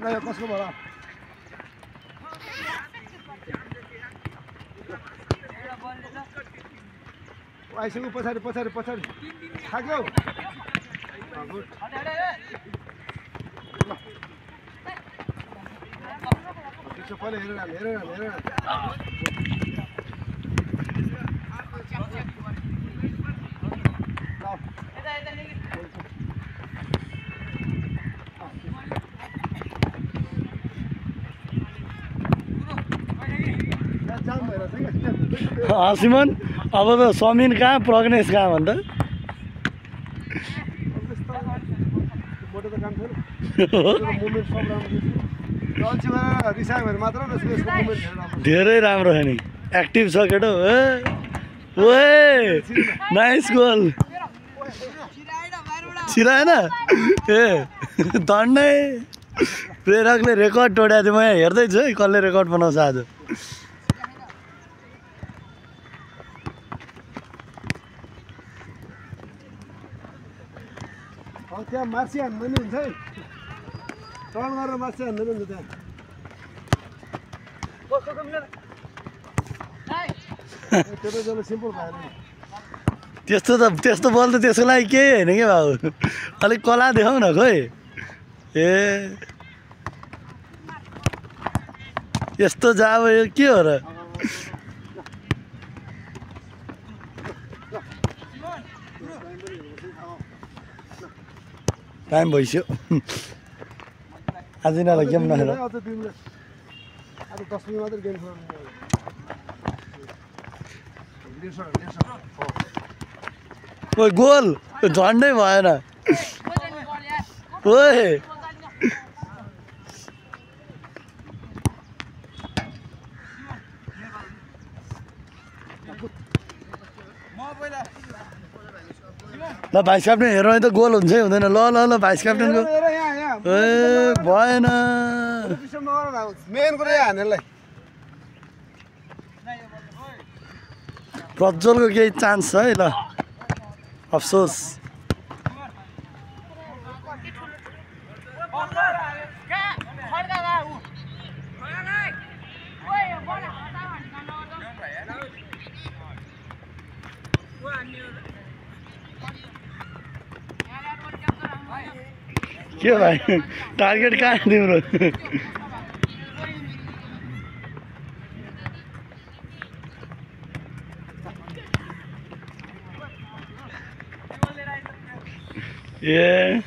ल यो कसको भयो आइसक्यो पछाडि पछाडि पछाडि थाक्यो पहिला हेरेर हेरेर हेरेर सिमन अब त समिन कहाँ प्रग्नेश कहाँ भन्छ धेरै राम्रो छ नि एक्टिभ छ केटो ओए नाइस गोल छिराएन ए धन्नै प्रेरकले रेकर्ड तोड्या थियो म हेर्दैछु है कसले रेकर्ड बनाउँछ आज त्यहाँ मार्सी हान्नु नि हुन्छ है टर्न गरेर मार्सी हान्नु नि हुन्छ त्यहाँ सिम्पल भएन त्यस्तो बल त त्यसको लागि केही होइन कि बाबु अलिक कला देखाउ न खोइ ए यस्तो जाब यो के हो र टाइम भइसक्यो आज यिनीहरूलाई गेम नखेर आज 10 मिनट मात्र गेम ओइ गोल झन्डै भएन ओए ल भाइस क्याप्टेन हेरौँ त गोल हुन्छ है हुँदैन ल ल ल भाइस क्याप्टेनको ए भएन मेन कुरा हानेलाई प्रज्वलको केही चान्स छ है ल अफसोस के भाइ टार्गेट कहाँ तिम्रो ए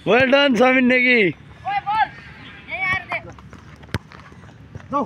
वेल डन समिन नेगी जाऊ